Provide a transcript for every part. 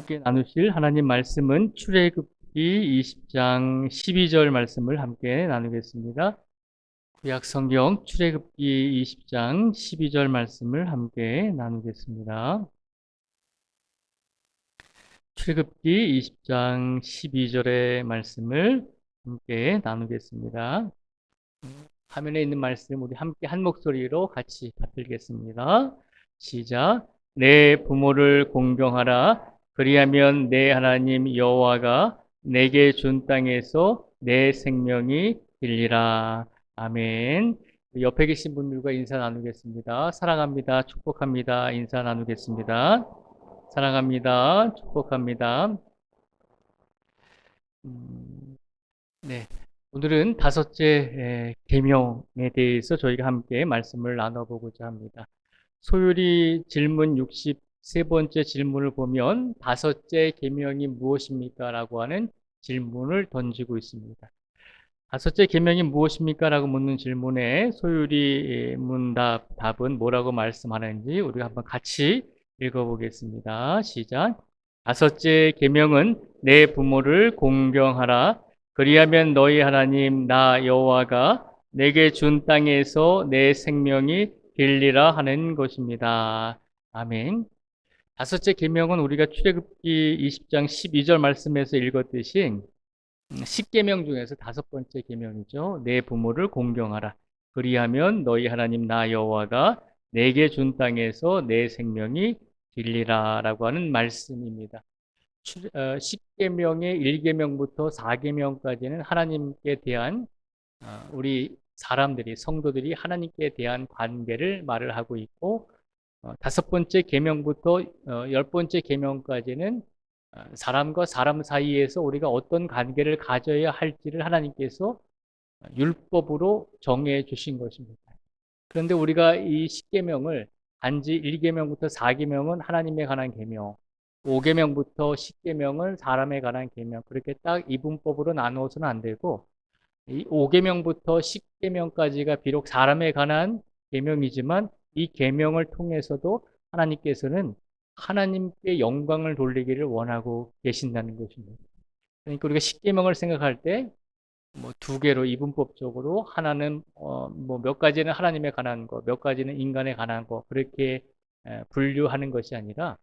함께 나누실 하나님 말씀은 출애굽기 20장 12절 말씀을 함께 나누겠습니다. 구약 성경 출애굽기 20장 12절 말씀을 함께 나누겠습니다. 출애굽기 20장 12절의 말씀을 함께 나누겠습니다. 화면에 있는 말씀 우리 함께 한 목소리로 같이 받들겠습니다. 시작. 내 부모를 공경하라. 그리하면 내 하나님 여호와가 내게 준 땅에서 내 생명이 길리라. 아멘. 옆에 계신 분들과 인사 나누겠습니다. 사랑합니다. 축복합니다. 인사 나누겠습니다. 사랑합니다. 축복합니다. 네. 오늘은 다섯째 계명에 대해서 저희가 함께 말씀을 나눠보고자 합니다. 소율이 질문 63번째 질문을 보면 다섯째 계명이 무엇입니까? 라고 하는 질문을 던지고 있습니다. 다섯째 계명이 무엇입니까? 라고 묻는 질문에 소율이 답은 뭐라고 말씀하는지 우리가 한번 같이 읽어보겠습니다. 시작. 다섯째 계명은 내 부모를 공경하라. 그리하면 너희 하나님 나 여호와가 내게 준 땅에서 내 생명이 길리라 하는 것입니다. 아멘. 다섯째 계명은 우리가 출애굽기 20장 12절 말씀에서 읽었듯이 10계명 중에서 다섯 번째 계명이죠. 내 부모를 공경하라. 그리하면 너희 하나님 나 여호와가 내게 준 땅에서 내 생명이 길리라라고 하는 말씀입니다. 10계명의 1계명부터 4계명까지는 하나님께 대한 우리 사람들이 성도들이 하나님께 대한 관계를 말을 하고 있고 다섯 번째 계명부터 열 번째 계명까지는 사람과 사람 사이에서 우리가 어떤 관계를 가져야 할지를 하나님께서 율법으로 정해 주신 것입니다. 그런데 우리가 이 10계명을 단지 1계명부터 4계명은 하나님에 관한 계명, 5계명부터 10계명은 사람에 관한 계명, 그렇게 딱 이분법으로 나누어서는 안 되고 이 5계명부터 10계명까지가 비록 사람에 관한 계명이지만 이 계명을 통해서도 하나님께서는 하나님께 영광을 돌리기를 원하고 계신다는 것입니다. 그러니까 우리가 10계명을 생각할 때 뭐 두 개로 이분법적으로 하나는 뭐 몇 가지는 하나님에 관한 거, 몇 가지는 인간에 관한 거 그렇게 분류하는 것이 아니라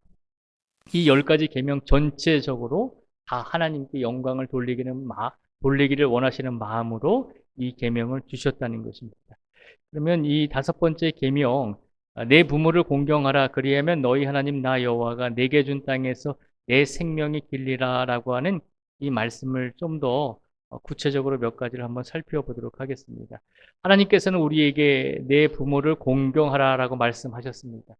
이 10가지 계명 전체적으로 다 하나님께 영광을 돌리기를 원하시는 마음으로 이 계명을 주셨다는 것입니다. 그러면 이 다섯 번째 계명, 내 부모를 공경하라. 그리하면 너희 하나님 나 여호와가 내게 준 땅에서 내 생명이 길리라라고 하는 이 말씀을 좀 더 구체적으로 몇 가지를 한번 살펴보도록 하겠습니다. 하나님께서는 우리에게 내 부모를 공경하라라고 말씀하셨습니다.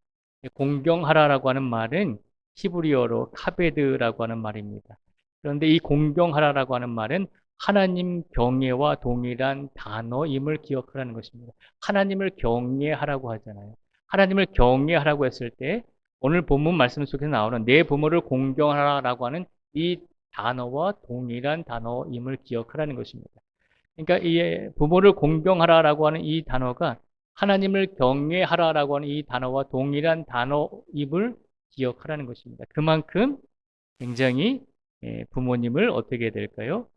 공경하라라고 하는 말은 히브리어로 카베드라고 하는 말입니다. 그런데 이 공경하라라고 하는 말은 하나님 경외와 동일한 단어임을 기억하라는 것입니다. 하나님을 경외하라고 하잖아요. 하나님을 경외하라고 했을 때 오늘 본문 말씀 속에서 나오는 내 부모를 공경하라라고 하는 이 단어와 동일한 단어임을 기억하라는 것입니다. 그러니까 이 부모를 공경하라라고 하는 이 단어가 하나님을 경외하라라고 하는 이 단어와 동일한 단어임을 기억하라는 것입니다. 그만큼 굉장히 부모님을 어떻게 해야 될까요?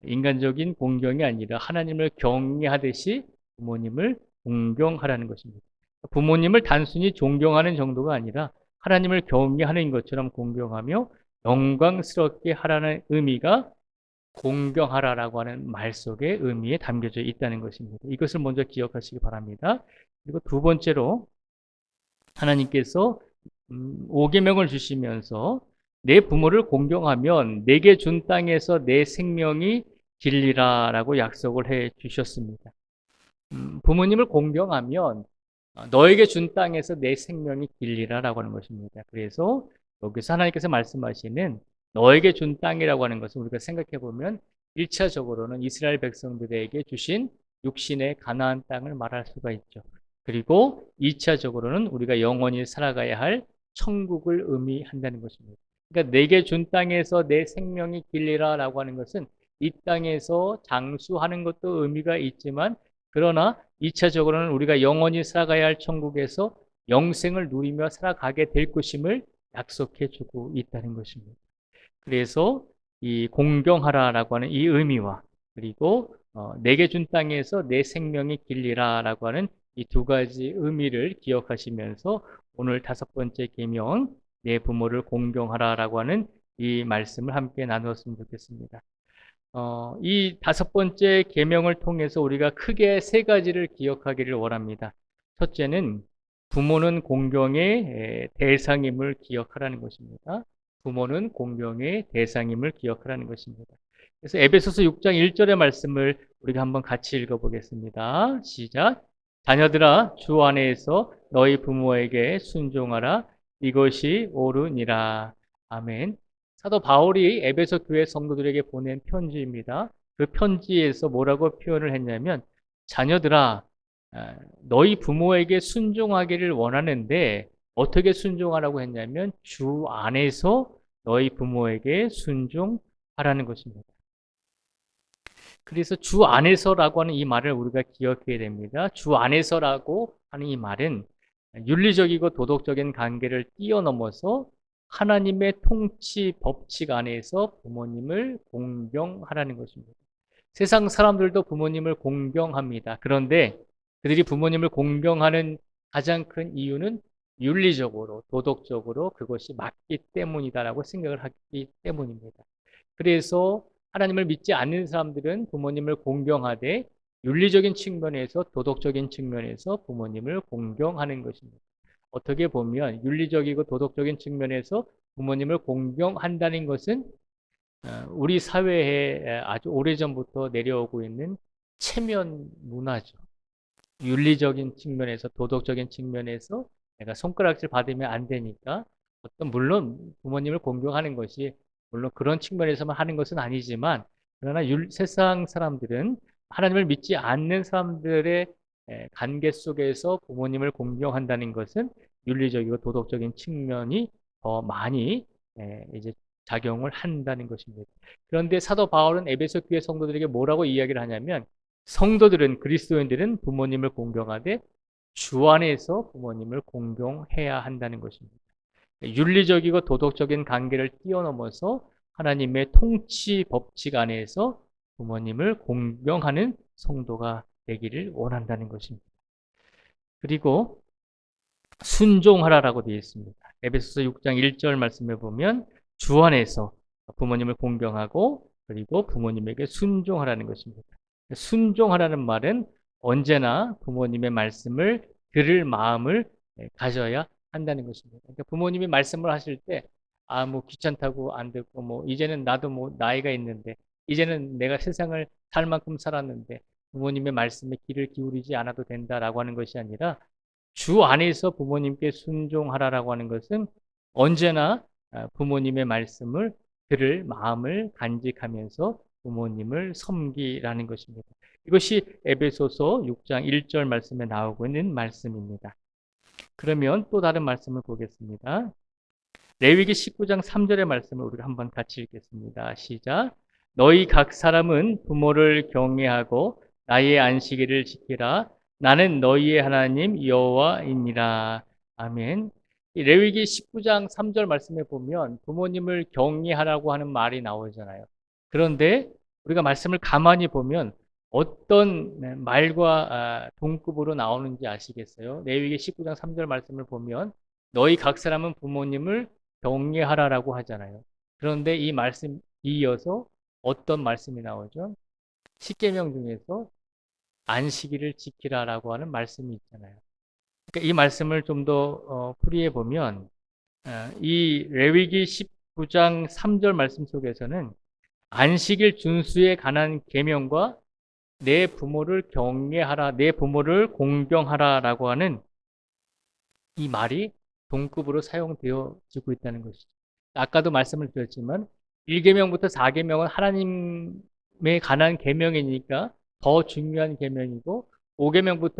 인간적인 공경이 아니라 하나님을 경외하듯이 부모님을 공경하라는 것입니다. 부모님을 단순히 존경하는 정도가 아니라 하나님을 경외하는 것처럼 공경하며 영광스럽게 하라는 의미가 공경하라라고 하는 말 속에 의미에 담겨져 있다는 것입니다. 이것을 먼저 기억하시기 바랍니다. 그리고 두 번째로 하나님께서 5계명을 주시면서 내 부모를 공경하면 내게 준 땅에서 내 생명이 길리라라고 약속을 해 주셨습니다. 부모님을 공경하면 너에게 준 땅에서 내 생명이 길리라라고 하는 것입니다. 그래서 여기서 하나님께서 말씀하시는 너에게 준 땅이라고 하는 것을 우리가 생각해 보면 1차적으로는 이스라엘 백성들에게 주신 육신의 가나안 땅을 말할 수가 있죠. 그리고 2차적으로는 우리가 영원히 살아가야 할 천국을 의미한다는 것입니다. 그러니까 내게 준 땅에서 내 생명이 길리라라고 하는 것은 이 땅에서 장수하는 것도 의미가 있지만 그러나 2차적으로는 우리가 영원히 살아가야 할 천국에서 영생을 누리며 살아가게 될 것임을 약속해 주고 있다는 것입니다. 그래서 이 공경하라라고 하는 이 의미와 그리고 내게 준 땅에서 내 생명이 길리라라고 하는 이 두 가지 의미를 기억하시면서 오늘 다섯 번째 계명 내 부모를 공경하라라고 하는 이 말씀을 함께 나누었으면 좋겠습니다. 이 다섯 번째 계명을 통해서 우리가 크게 세 가지를 기억하기를 원합니다. 첫째는 부모는 공경의 대상임을 기억하라는 것입니다. 부모는 공경의 대상임을 기억하라는 것입니다. 그래서 에베소서 6장 1절의 말씀을 우리가 한번 같이 읽어보겠습니다. 시작. 자녀들아 주 안에서 너희 부모에게 순종하라. 이것이 옳으니라. 아멘. 사도 바울이 에베소 교회 성도들에게 보낸 편지입니다. 그 편지에서 뭐라고 표현을 했냐면 자녀들아 너희 부모에게 순종하기를 원하는데 어떻게 순종하라고 했냐면 주 안에서 너희 부모에게 순종하라는 것입니다. 그래서 주 안에서라고 하는 이 말을 우리가 기억해야 됩니다. 주 안에서라고 하는 이 말은 윤리적이고 도덕적인 관계를 뛰어넘어서 하나님의 통치 법칙 안에서 부모님을 공경하라는 것입니다. 세상 사람들도 부모님을 공경합니다. 그런데 그들이 부모님을 공경하는 가장 큰 이유는 윤리적으로, 도덕적으로 그것이 맞기 때문이다라고 생각을 하기 때문입니다. 그래서 하나님을 믿지 않는 사람들은 부모님을 공경하되 윤리적인 측면에서 도덕적인 측면에서 부모님을 공경하는 것입니다. 어떻게 보면 윤리적이고 도덕적인 측면에서 부모님을 공경한다는 것은 우리 사회에 아주 오래전부터 내려오고 있는 체면 문화죠. 윤리적인 측면에서 도덕적인 측면에서 내가 손가락질 받으면 안 되니까 물론 부모님을 공경하는 것이 물론 그런 측면에서만 하는 것은 아니지만 그러나 세상 사람들은 하나님을 믿지 않는 사람들의 관계 속에서 부모님을 공경한다는 것은 윤리적이고 도덕적인 측면이 더 많이 이제 작용을 한다는 것입니다. 그런데 사도 바울은 에베소 교회 성도들에게 뭐라고 이야기를 하냐면 성도들은 그리스도인들은 부모님을 공경하되 주 안에서 부모님을 공경해야 한다는 것입니다. 윤리적이고 도덕적인 관계를 뛰어넘어서 하나님의 통치 법칙 안에서 부모님을 공경하는 성도가 되기를 원한다는 것입니다. 그리고 순종하라라고 되어 있습니다. 에베소서 6장 1절 말씀에 보면 주 안에서 부모님을 공경하고 그리고 부모님에게 순종하라는 것입니다. 순종하라는 말은 언제나 부모님의 말씀을 들을 마음을 가져야 한다는 것입니다. 그러니까 부모님이 말씀을 하실 때, 뭐 귀찮다고 안 듣고, 이제는 나도 나이가 있는데, 이제는 내가 세상을 살 만큼 살았는데, 부모님의 말씀에 귀를 기울이지 않아도 된다라고 하는 것이 아니라, 주 안에서 부모님께 순종하라라고 하는 것은 언제나 부모님의 말씀을 들을 마음을 간직하면서 부모님을 섬기라는 것입니다. 이것이 에베소서 6장 1절 말씀에 나오고 있는 말씀입니다. 그러면 또 다른 말씀을 보겠습니다. 레위기 19장 3절의 말씀을 우리가 한번 같이 읽겠습니다. 시작. 너희 각 사람은 부모를 경외하고 나의 안식일을 지키라. 나는 너희의 하나님 여호와이니라. 아멘. 레위기 19장 3절 말씀에 보면 부모님을 경외하라고 하는 말이 나오잖아요. 그런데 우리가 말씀을 가만히 보면 어떤 말과 동급으로 나오는지 아시겠어요? 레위기 19장 3절 말씀을 보면 너희 각 사람은 부모님을 경외하라라고 하잖아요. 그런데 이 말씀 이어서 어떤 말씀이 나오죠? 십계명 중에서 안식일을 지키라라고 하는 말씀이 있잖아요. 그러니까 이 말씀을 좀 더 풀이해 보면 이 레위기 19장 3절 말씀 속에서는 안식일 준수에 관한 계명과 내 부모를 경외하라, 내 부모를 공경하라라고 하는 이 말이 동급으로 사용되어지고 있다는 것이죠. 아까도 말씀을 드렸지만 1계명부터 4계명은 하나님에 관한 계명이니까 더 중요한 계명이고 5계명부터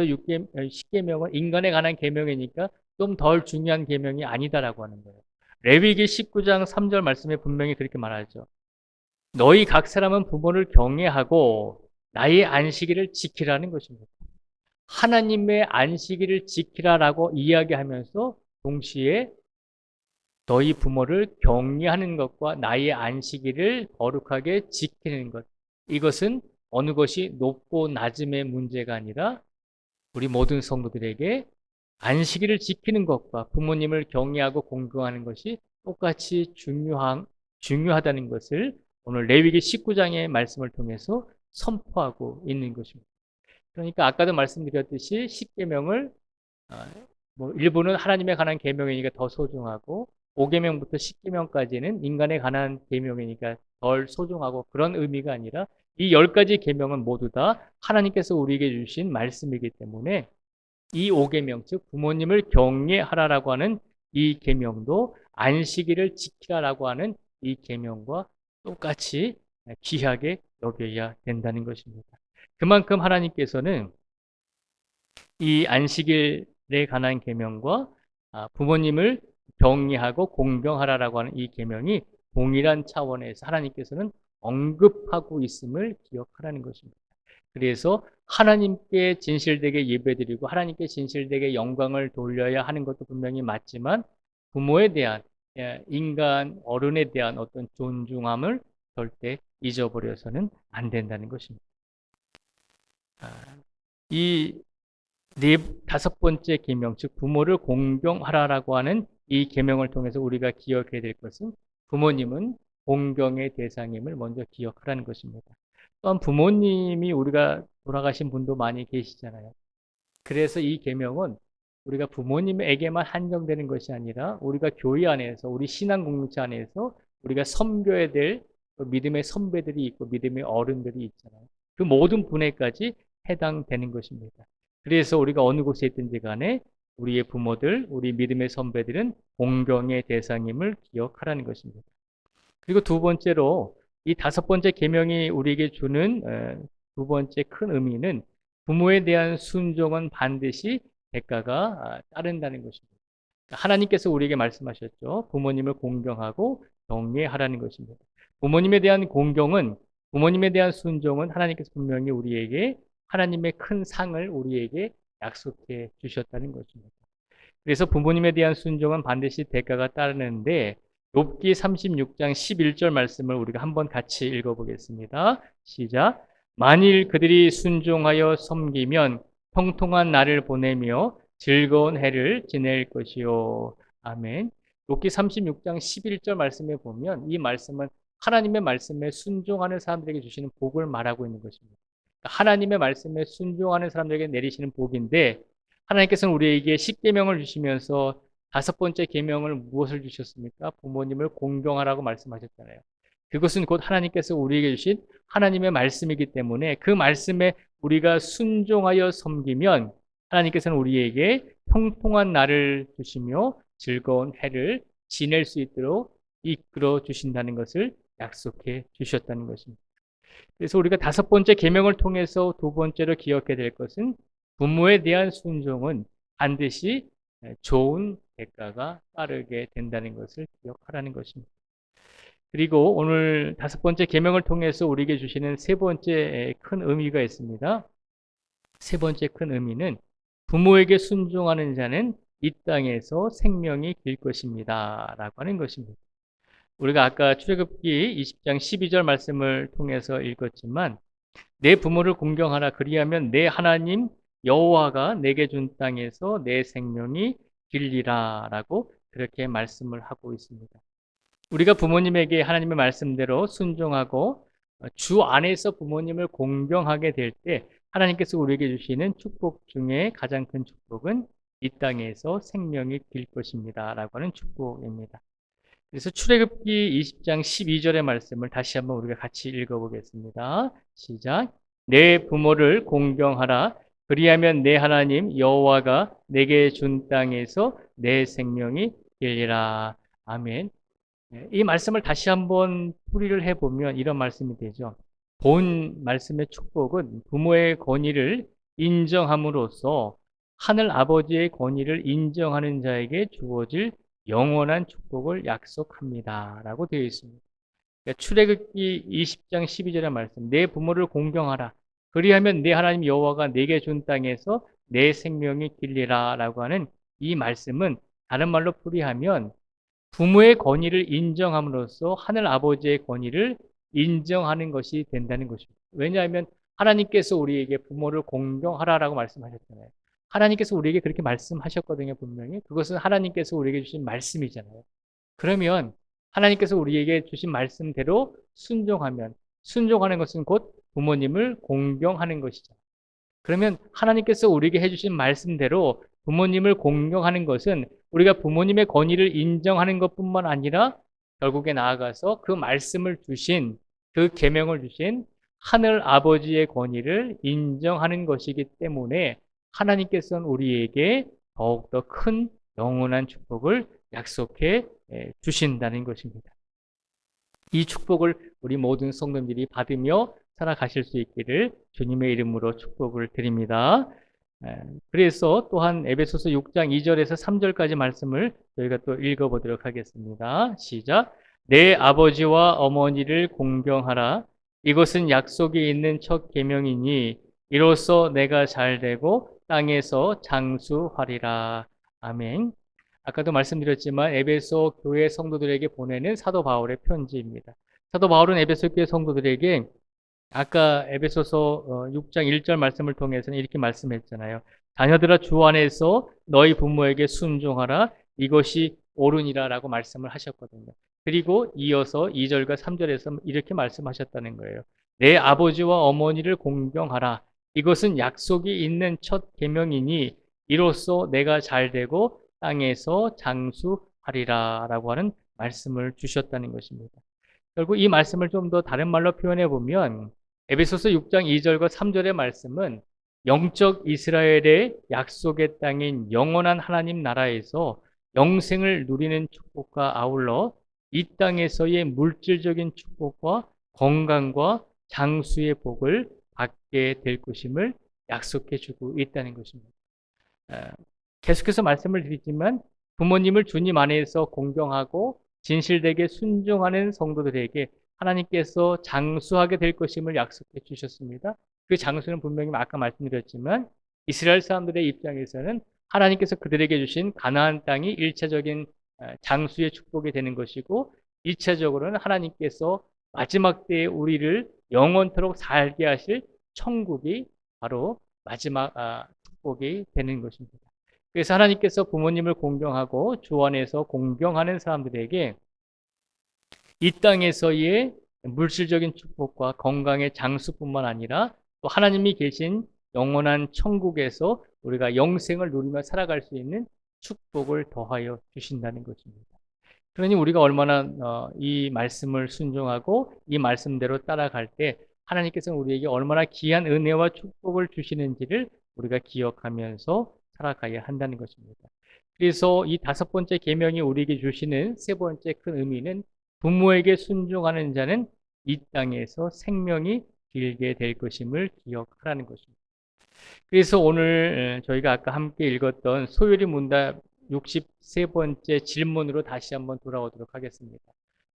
10계명은 인간에 관한 계명이니까 좀 덜 중요한 계명이 아니다라고 하는 거예요. 레위기 19장 3절 말씀에 분명히 그렇게 말하죠. 너희 각 사람은 부모를 경외하고 나의 안식일을 지키라는 것입니다. 하나님의 안식일을 지키라라고 이야기하면서 동시에 너희 부모를 경외하는 것과 나의 안식일을 거룩하게 지키는 것. 이것은 어느 것이 높고 낮음의 문제가 아니라 우리 모든 성도들에게 안식일을 지키는 것과 부모님을 경외하고 공경하는 것이 똑같이 중요하다는 것을 오늘 레위기 19장의 말씀을 통해서 선포하고 있는 것입니다. 그러니까 아까도 말씀드렸듯이 10계명을 뭐 일부는 하나님에 관한 계명이니까 더 소중하고 5계명부터 10계명까지는 인간에 관한 계명이니까 덜 소중하고 그런 의미가 아니라 이 10가지 계명은 모두 다 하나님께서 우리에게 주신 말씀이기 때문에 이 5계명, 즉 부모님을 경외하라라고 하는 이 계명도 안식일을 지키라라고 하는 이 계명과 똑같이 귀하게 여겨야 된다는 것입니다. 그만큼 하나님께서는 이 안식일에 관한 계명과 부모님을 경외하고 공경하라라고 하는 이 계명이 동일한 차원에서 하나님께서는 언급하고 있음을 기억하라는 것입니다. 그래서 하나님께 진실되게 예배드리고 하나님께 진실되게 영광을 돌려야 하는 것도 분명히 맞지만 부모에 대한 인간 어른에 대한 어떤 존중함을 절대 잊어버려서는 안 된다는 것입니다. 이 다섯 번째 계명, 즉 부모를 공경하라라고 하는 이 계명을 통해서 우리가 기억해야 될 것은 부모님은 공경의 대상임을 먼저 기억하라는 것입니다. 또한 부모님이 우리가 돌아가신 분도 많이 계시잖아요. 그래서 이 계명은 우리가 부모님에게만 한정되는 것이 아니라 우리가 교회 안에서 우리 신앙 공동체 안에서 우리가 섬겨야 될 믿음의 선배들이 있고 믿음의 어른들이 있잖아요. 그 모든 분야까지 해당되는 것입니다. 그래서 우리가 어느 곳에 있든지 간에 우리의 부모들, 우리 믿음의 선배들은 공경의 대상임을 기억하라는 것입니다. 그리고 두 번째로 이 다섯 번째 계명이 우리에게 주는 두 번째 큰 의미는 부모에 대한 순종은 반드시 대가가 따른다는 것입니다. 하나님께서 우리에게 말씀하셨죠. 부모님을 공경하고 경외하라는 것입니다. 부모님에 대한 공경은 부모님에 대한 순종은 하나님께서 분명히 우리에게 하나님의 큰 상을 우리에게 약속해 주셨다는 것입니다. 그래서 부모님에 대한 순종은 반드시 대가가 따르는데 욥기 36장 11절 말씀을 우리가 한번 같이 읽어보겠습니다. 시작. 만일 그들이 순종하여 섬기면 통통한 날을 보내며 즐거운 해를 지낼 것이요. 아멘. 욥기 36장 11절 말씀에 보면 이 말씀은 하나님의 말씀에 순종하는 사람들에게 주시는 복을 말하고 있는 것입니다. 하나님의 말씀에 순종하는 사람들에게 내리시는 복인데 하나님께서는 우리에게 10계명을 주시면서 다섯 번째 계명을 무엇을 주셨습니까? 부모님을 공경하라고 말씀하셨잖아요. 그것은 곧 하나님께서 우리에게 주신 하나님의 말씀이기 때문에 그 말씀에 우리가 순종하여 섬기면 하나님께서는 우리에게 통통한 날을 주시며 즐거운 해를 지낼 수 있도록 이끌어 주신다는 것을 약속해 주셨다는 것입니다. 그래서 우리가 다섯 번째 계명을 통해서 두 번째로 기억해야 될 것은 부모에 대한 순종은 반드시 좋은 대가가 따르게 된다는 것을 기억하라는 것입니다. 그리고 오늘 다섯 번째 계명을 통해서 우리에게 주시는 세 번째 큰 의미가 있습니다. 세 번째 큰 의미는 부모에게 순종하는 자는 이 땅에서 생명이 길 것입니다. 라고 하는 것입니다. 우리가 아까 출애굽기 20장 12절 말씀을 통해서 읽었지만 내 부모를 공경하라 그리하면 내 하나님 여호와가 내게 준 땅에서 내 생명이 길리라 라고 그렇게 말씀을 하고 있습니다. 우리가 부모님에게 하나님의 말씀대로 순종하고 주 안에서 부모님을 공경하게 될 때 하나님께서 우리에게 주시는 축복 중에 가장 큰 축복은 이 땅에서 생명이 길 것입니다 라고 하는 축복입니다. 그래서 출애굽기 20장 12절의 말씀을 다시 한번 우리가 같이 읽어보겠습니다. 시작. 내 부모를 공경하라. 그리하면 내 하나님 여호와가 내게 준 땅에서 내 생명이 길리라. 아멘. 이 말씀을 다시 한번 풀이를 해보면 이런 말씀이 되죠. 본 말씀의 축복은 부모의 권위를 인정함으로써 하늘 아버지의 권위를 인정하는 자에게 주어질 영원한 축복을 약속합니다. 라고 되어 있습니다. 그러니까 출애굽기 20장 12절의 말씀, 내 부모를 공경하라. 그리하면 내 하나님 여호와가 내게 준 땅에서 내 생명이 길리라 라고 하는 이 말씀은 다른 말로 풀이하면 부모의 권위를 인정함으로써 하늘 아버지의 권위를 인정하는 것이 된다는 것입니다. 왜냐하면 하나님께서 우리에게 부모를 공경하라라고 말씀하셨잖아요. 하나님께서 우리에게 그렇게 말씀하셨거든요, 분명히. 그것은 하나님께서 우리에게 주신 말씀이잖아요. 그러면 하나님께서 우리에게 주신 말씀대로 순종하는 것은 곧 부모님을 공경하는 것이죠. 그러면 하나님께서 우리에게 해주신 말씀대로 부모님을 공경하는 것은 우리가 부모님의 권위를 인정하는 것뿐만 아니라 결국에 나아가서 그 말씀을 주신, 그 계명을 주신 하늘 아버지의 권위를 인정하는 것이기 때문에 하나님께서는 우리에게 더욱더 큰 영원한 축복을 약속해 주신다는 것입니다. 이 축복을 우리 모든 성도님들이 받으며 살아가실 수 있기를 주님의 이름으로 축복을 드립니다. 그래서 또한 에베소서 6장 2절에서 3절까지 말씀을 저희가 또 읽어보도록 하겠습니다. 시작. 내 아버지와 어머니를 공경하라. 이것은 약속이 있는 첫 계명이니 이로써 내가 잘되고 땅에서 장수하리라. 아멘. 아까도 말씀드렸지만 에베소 교회 성도들에게 보내는 사도 바울의 편지입니다. 사도 바울은 에베소 교회 성도들에게 아까 에베소서 6장 1절 말씀을 통해서는 이렇게 말씀했잖아요. 자녀들아 주 안에서 너희 부모에게 순종하라. 이것이 옳으니라 라고 말씀을 하셨거든요. 그리고 이어서 2절과 3절에서 이렇게 말씀하셨다는 거예요. 내 아버지와 어머니를 공경하라. 이것은 약속이 있는 첫 계명이니 이로써 내가 잘되고 땅에서 장수하리라 라고 하는 말씀을 주셨다는 것입니다. 결국 이 말씀을 좀 더 다른 말로 표현해 보면 에베소서 6장 2절과 3절의 말씀은 영적 이스라엘의 약속의 땅인 영원한 하나님 나라에서 영생을 누리는 축복과 아울러 이 땅에서의 물질적인 축복과 건강과 장수의 복을 받게 될 것임을 약속해 주고 있다는 것입니다. 계속해서 말씀을 드리지만 부모님을 주님 안에서 공경하고 진실되게 순종하는 성도들에게 하나님께서 장수하게 될 것임을 약속해 주셨습니다. 그 장수는 분명히 아까 말씀드렸지만 이스라엘 사람들의 입장에서는 하나님께서 그들에게 주신 가나안 땅이 1차적인 장수의 축복이 되는 것이고 2차적으로는 하나님께서 마지막 때에 우리를 영원토록 살게 하실 천국이 바로 마지막 축복이 되는 것입니다. 그래서 하나님께서 부모님을 공경하고 주 안에서 공경하는 사람들에게 이 땅에서의 물질적인 축복과 건강의 장수뿐만 아니라 또 하나님이 계신 영원한 천국에서 우리가 영생을 누리며 살아갈 수 있는 축복을 더하여 주신다는 것입니다. 그러니 우리가 얼마나 이 말씀을 순종하고 이 말씀대로 따라갈 때 하나님께서는 우리에게 얼마나 귀한 은혜와 축복을 주시는지를 우리가 기억하면서 살아가야 한다는 것입니다. 그래서 이 5번째 계명이 우리에게 주시는 3번째 큰 의미는 부모에게 순종하는 자는 이 땅에서 생명이 길게 될 것임을 기억하라는 것입니다. 그래서 오늘 저희가 아까 함께 읽었던 소요리 문답 63번째 질문으로 다시 한번 돌아오도록 하겠습니다.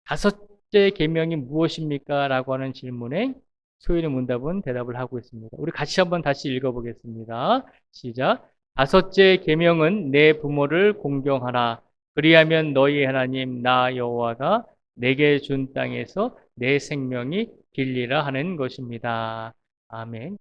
5째 계명이 무엇입니까? 라고 하는 질문에 소요리 문답은 대답을 하고 있습니다. 우리 같이 한번 다시 읽어보겠습니다. 시작. 5째 계명은 내 부모를 공경하라. 그리하면 너희 하나님 나 여호와가 내게 준 땅에서 내 생명이 길리라 하는 것입니다. 아멘.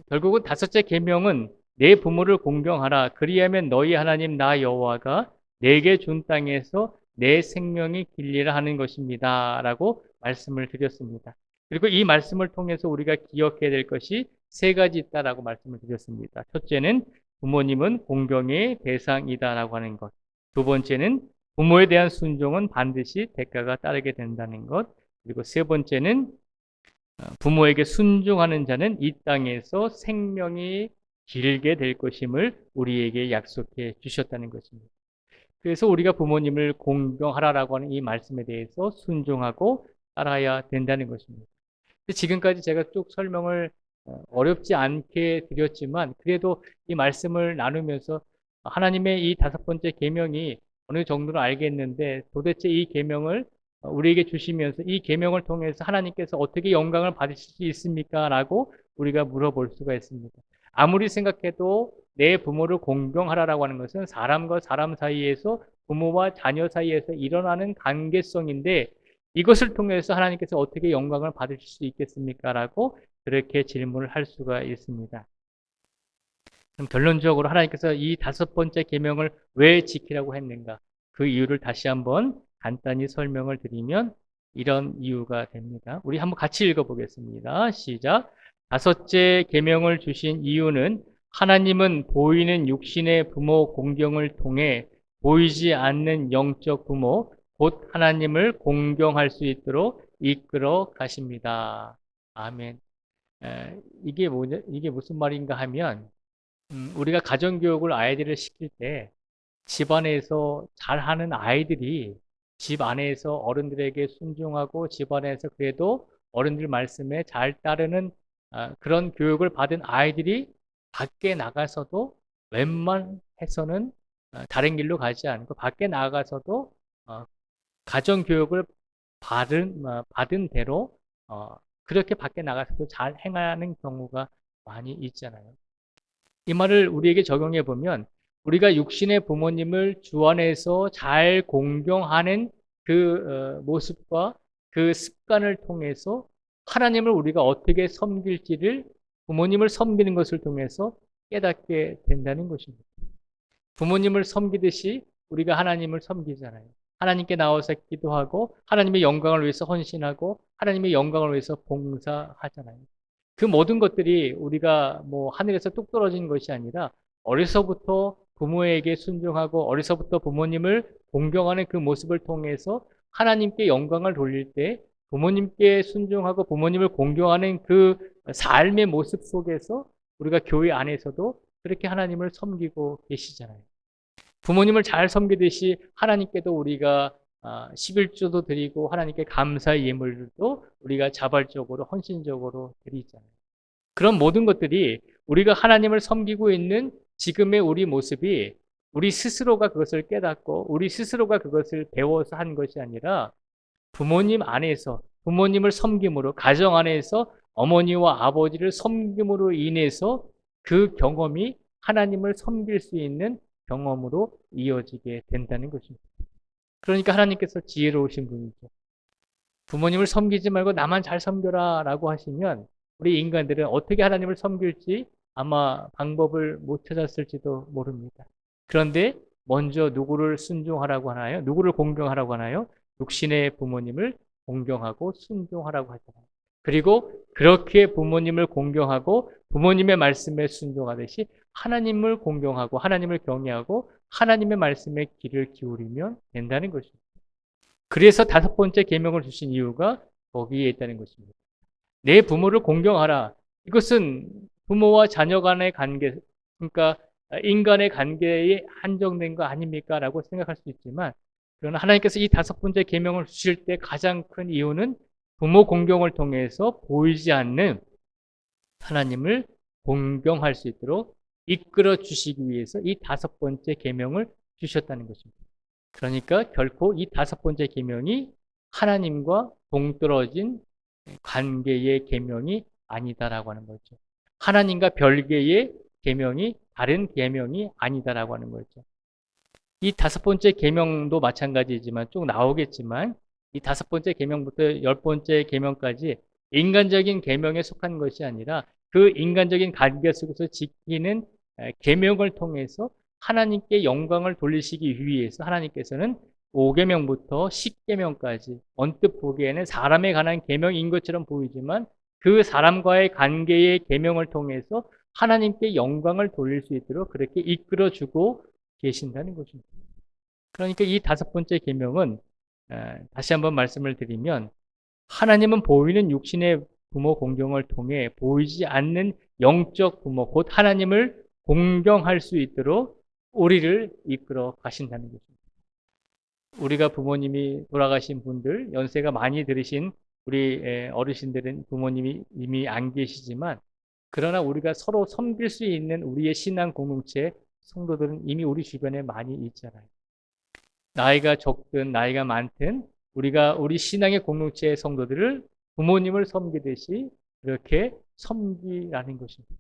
결국은 5째 계명은 내 부모를 공경하라. 그리하면 너희 하나님 나 여호와가 내게 준 땅에서 내 생명이 길리라 하는 것입니다. 라고 말씀을 드렸습니다. 그리고 이 말씀을 통해서 우리가 기억해야 될 것이 3가지 있다라고 말씀을 드렸습니다. 첫째는 부모님은 공경의 대상이다라고 하는 것. 2번째는 부모에 대한 순종은 반드시 대가가 따르게 된다는 것. 그리고 3번째는 부모에게 순종하는 자는 이 땅에서 생명이 길게 될 것임을 우리에게 약속해 주셨다는 것입니다. 그래서 우리가 부모님을 공경하라라고 하는 이 말씀에 대해서 순종하고 따라야 된다는 것입니다. 지금까지 제가 쭉 설명을 어렵지 않게 드렸지만 그래도 이 말씀을 나누면서 하나님의 이 5번째 계명이 어느 정도는 알겠는데 도대체 이 계명을 우리에게 주시면서 이 계명을 통해서 하나님께서 어떻게 영광을 받으실 수 있습니까? 라고 우리가 물어볼 수가 있습니다. 아무리 생각해도 내 부모를 공경하라라고 하는 것은 사람과 사람 사이에서 부모와 자녀 사이에서 일어나는 관계성인데 이것을 통해서 하나님께서 어떻게 영광을 받으실 수 있겠습니까? 라고 그렇게 질문을 할 수가 있습니다. 그럼 결론적으로 하나님께서 이 5번째 계명을 왜 지키라고 했는가? 그 이유를 다시 한번 간단히 설명을 드리면 이런 이유가 됩니다. 우리 한번 같이 읽어보겠습니다. 시작. 5째 계명을 주신 이유는 하나님은 보이는 육신의 부모 공경을 통해 보이지 않는 영적 부모, 곧 하나님을 공경할 수 있도록 이끌어 가십니다. 아멘. 이게 무슨 말인가 하면 우리가 가정교육을 아이들을 시킬 때 집안에서 잘하는 아이들이 집 안에서 어른들에게 순종하고 집 안에서 그래도 어른들 말씀에 잘 따르는 그런 교육을 받은 아이들이 밖에 나가서도 웬만해서는 다른 길로 가지 않고 밖에 나가서도 가정교육을 받은 대로 그렇게 밖에 나가서도 잘 행하는 경우가 많이 있잖아요. 이 말을 우리에게 적용해 보면 우리가 육신의 부모님을 주 안에서 잘 공경하는 그 모습과 그 습관을 통해서 하나님을 우리가 어떻게 섬길지를 부모님을 섬기는 것을 통해서 깨닫게 된다는 것입니다. 부모님을 섬기듯이 우리가 하나님을 섬기잖아요. 하나님께 나와서 기도하고 하나님의 영광을 위해서 헌신하고 하나님의 영광을 위해서 봉사하잖아요. 그 모든 것들이 우리가 뭐 하늘에서 뚝 떨어진 것이 아니라 어려서부터 부모에게 순종하고 어려서부터 부모님을 공경하는 그 모습을 통해서 하나님께 영광을 돌릴 때 부모님께 순종하고 부모님을 공경하는 그 삶의 모습 속에서 우리가 교회 안에서도 그렇게 하나님을 섬기고 계시잖아요. 부모님을 잘 섬기듯이 하나님께도 우리가 11조도 드리고 하나님께 감사의 예물도 우리가 자발적으로 헌신적으로 드리잖아요. 그런 모든 것들이 우리가 하나님을 섬기고 있는 지금의 우리 모습이 우리 스스로가 그것을 깨닫고 우리 스스로가 그것을 배워서 한 것이 아니라 부모님 안에서 부모님을 섬김으로 가정 안에서 어머니와 아버지를 섬김으로 인해서 그 경험이 하나님을 섬길 수 있는 경험으로 이어지게 된다는 것입니다. 그러니까 하나님께서 지혜로우신 분이죠. 부모님을 섬기지 말고 나만 잘 섬겨라 라고 하시면 우리 인간들은 어떻게 하나님을 섬길지 아마 방법을 못 찾았을지도 모릅니다. 그런데 먼저 누구를 순종하라고 하나요? 누구를 공경하라고 하나요? 육신의 부모님을 공경하고 순종하라고 하잖아요. 그리고 그렇게 부모님을 공경하고 부모님의 말씀에 순종하듯이 하나님을 공경하고 하나님을 경외하고 하나님의 말씀에 귀를 기울이면 된다는 것입니다. 그래서 5번째 계명을 주신 이유가 거기에 있다는 것입니다. 내 부모를 공경하라. 이것은 부모와 자녀 간의 관계, 그러니까 인간의 관계에 한정된 거 아닙니까? 라고 생각할 수 있지만 그러나 하나님께서 이 5번째 계명을 주실 때 가장 큰 이유는 부모 공경을 통해서 보이지 않는 하나님을 공경할 수 있도록 이끌어 주시기 위해서 이 5번째 계명을 주셨다는 것입니다. 그러니까 결코 이 5번째 계명이 하나님과 동떨어진 관계의 계명이 아니다라고 하는 거죠. 하나님과 별개의 계명이 다른 계명이 아니다라고 하는 거죠. 이 5번째 계명도 마찬가지지만 쭉 나오겠지만 이 5번째 계명부터 10번째 계명까지 인간적인 계명에 속한 것이 아니라 그 인간적인 관계 속에서 지키는 계명을 통해서 하나님께 영광을 돌리시기 위해서 하나님께서는 5계명부터 10계명까지 언뜻 보기에는 사람에 관한 계명인 것처럼 보이지만 그 사람과의 관계의 계명을 통해서 하나님께 영광을 돌릴 수 있도록 그렇게 이끌어주고 계신다는 것입니다. 그러니까 이 5번째 계명은 다시 한번 말씀을 드리면 하나님은 보이는 육신의 부모 공경을 통해 보이지 않는 영적 부모 곧 하나님을 공경할 수 있도록 우리를 이끌어 가신다는 것입니다. 우리가 부모님이 돌아가신 분들, 연세가 많이 들으신 우리 어르신들은 부모님이 이미 안 계시지만 그러나 우리가 서로 섬길 수 있는 우리의 신앙 공동체 성도들은 이미 우리 주변에 많이 있잖아요. 나이가 적든 나이가 많든 우리가 우리 신앙의 공동체의 성도들을 부모님을 섬기듯이 그렇게 섬기라는 것입니다.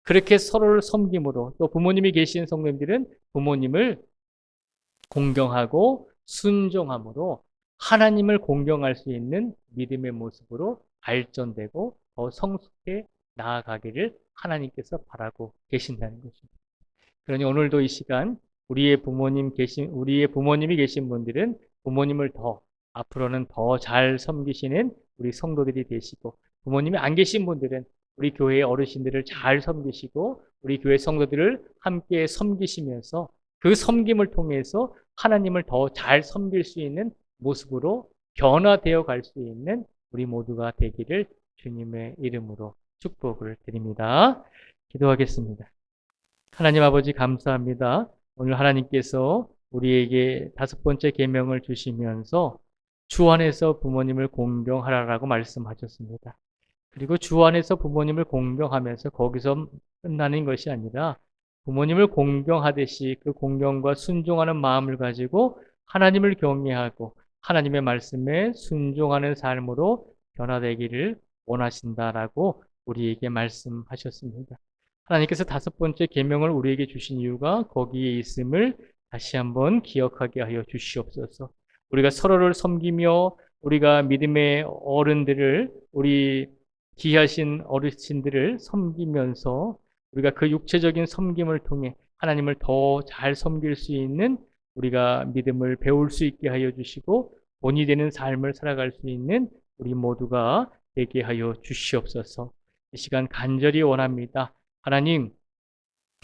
그렇게 서로를 섬김으로 또 부모님이 계신 성도님들은 부모님을 공경하고 순종함으로 하나님을 공경할 수 있는 믿음의 모습으로 발전되고 더 성숙해 나아가기를 하나님께서 바라고 계신다는 것입니다. 그러니 오늘도 이 시간 우리의 부모님이 계신 분들은 부모님을 더 앞으로는 더 잘 섬기시는 우리 성도들이 되시고, 부모님이 안 계신 분들은 우리 교회의 어르신들을 잘 섬기시고 우리 교회 성도들을 함께 섬기시면서 그 섬김을 통해서 하나님을 더 잘 섬길 수 있는 모습으로 변화되어 갈 수 있는 우리 모두가 되기를 주님의 이름으로 축복을 드립니다. 기도하겠습니다. 하나님 아버지 감사합니다. 오늘 하나님께서 우리에게 5번째 계명을 주시면서 주 안에서 부모님을 공경하라라고 말씀하셨습니다. 그리고 주 안에서 부모님을 공경하면서 거기서 끝나는 것이 아니라 부모님을 공경하듯이 그 공경과 순종하는 마음을 가지고 하나님을 경외하고 하나님의 말씀에 순종하는 삶으로 변화되기를 원하신다라고 우리에게 말씀하셨습니다. 하나님께서 5번째 계명을 우리에게 주신 이유가 거기에 있음을 다시 한번 기억하게 하여 주시옵소서. 우리가 서로를 섬기며 우리가 믿음의 어른들을, 우리 귀하신 어르신들을 섬기면서 우리가 그 육체적인 섬김을 통해 하나님을 더 잘 섬길 수 있는 우리가 믿음을 배울 수 있게 하여 주시고 본이 되는 삶을 살아갈 수 있는 우리 모두가 되게 하여 주시옵소서. 이 시간 간절히 원합니다. 하나님,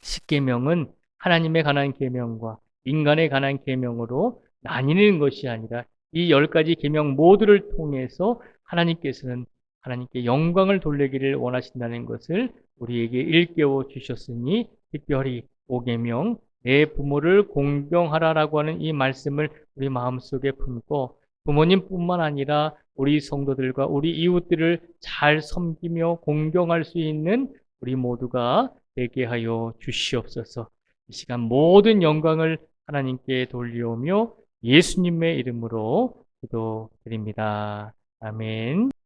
10계명은 하나님에 관한 계명과 인간에 관한 계명으로 나뉘는 것이 아니라 이 10가지 계명 모두를 통해서 하나님께서는 하나님께 영광을 돌리기를 원하신다는 것을 우리에게 일깨워 주셨으니, 특별히 5계명 내 부모를 공경하라라고 하는 이 말씀을 우리 마음속에 품고 부모님뿐만 아니라 우리 성도들과 우리 이웃들을 잘 섬기며 공경할 수 있는 우리 모두가 되게 하여 주시옵소서. 이 시간 모든 영광을 하나님께 돌려오며 예수님의 이름으로 기도드립니다. 아멘.